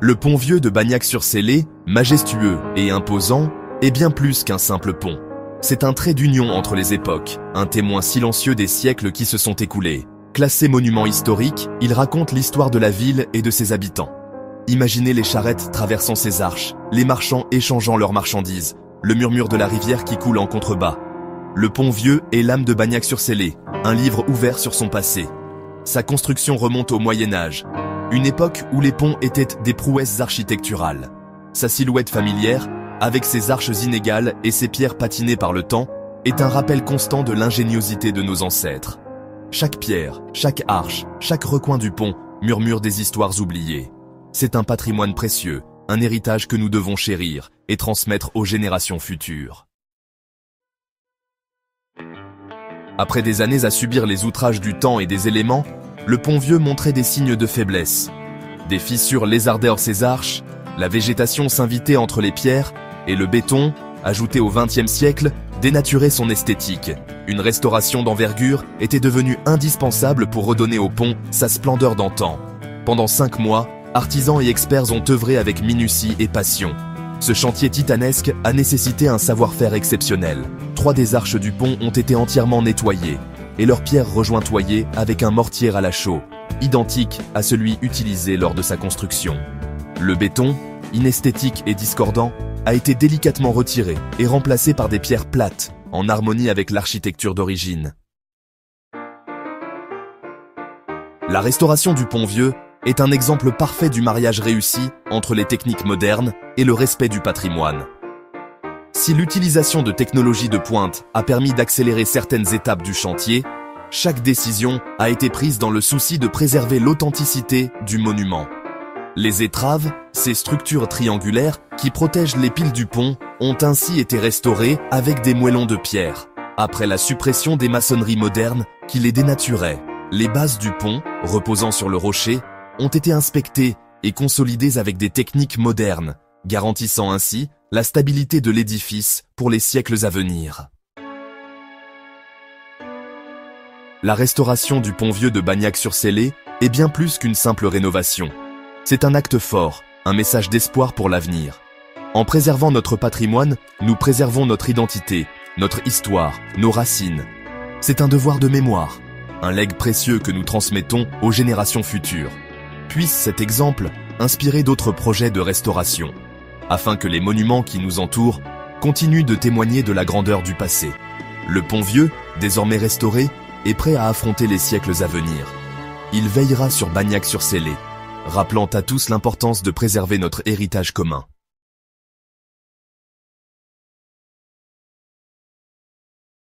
Le pont vieux de Bagnac-sur-Célé, majestueux et imposant, est bien plus qu'un simple pont. C'est un trait d'union entre les époques, un témoin silencieux des siècles qui se sont écoulés. Classé monument historique, il raconte l'histoire de la ville et de ses habitants. Imaginez les charrettes traversant ses arches, les marchands échangeant leurs marchandises, le murmure de la rivière qui coule en contrebas. Le pont vieux est l'âme de Bagnac-sur-Célé, un livre ouvert sur son passé. Sa construction remonte au Moyen-Âge, une époque où les ponts étaient des prouesses architecturales. Sa silhouette familière, avec ses arches inégales et ses pierres patinées par le temps, est un rappel constant de l'ingéniosité de nos ancêtres. Chaque pierre, chaque arche, chaque recoin du pont murmure des histoires oubliées. C'est un patrimoine précieux, un héritage que nous devons chérir et transmettre aux générations futures. Après des années à subir les outrages du temps et des éléments, le pont vieux montrait des signes de faiblesse. Des fissures lézardèrent ses arches, la végétation s'invitait entre les pierres, et le béton, ajouté au XXe siècle, dénaturait son esthétique. Une restauration d'envergure était devenue indispensable pour redonner au pont sa splendeur d'antan. Pendant 5 mois, artisans et experts ont œuvré avec minutie et passion. Ce chantier titanesque a nécessité un savoir-faire exceptionnel. 3 des arches du pont ont été entièrement nettoyées, et leurs pierres rejointoyées avec un mortier à la chaux, identique à celui utilisé lors de sa construction. Le béton, inesthétique et discordant, a été délicatement retiré et remplacé par des pierres plates, en harmonie avec l'architecture d'origine. La restauration du pont vieux est un exemple parfait du mariage réussi entre les techniques modernes et le respect du patrimoine. Si l'utilisation de technologies de pointe a permis d'accélérer certaines étapes du chantier, chaque décision a été prise dans le souci de préserver l'authenticité du monument. Les étraves, ces structures triangulaires qui protègent les piles du pont, ont ainsi été restaurées avec des moellons de pierre. Après la suppression des maçonneries modernes qui les dénaturaient, les bases du pont, reposant sur le rocher, ont été inspectées et consolidées avec des techniques modernes, garantissant ainsi la stabilité de l'édifice pour les siècles à venir. La restauration du pont vieux de Bagnac-sur-Célé est bien plus qu'une simple rénovation. C'est un acte fort, un message d'espoir pour l'avenir. En préservant notre patrimoine, nous préservons notre identité, notre histoire, nos racines. C'est un devoir de mémoire, un legs précieux que nous transmettons aux générations futures. Puisse cet exemple inspirer d'autres projets de restauration, afin que les monuments qui nous entourent continuent de témoigner de la grandeur du passé. Le pont vieux, désormais restauré, est prêt à affronter les siècles à venir. Il veillera sur Bagnac-sur-Célé, rappelant à tous l'importance de préserver notre héritage commun.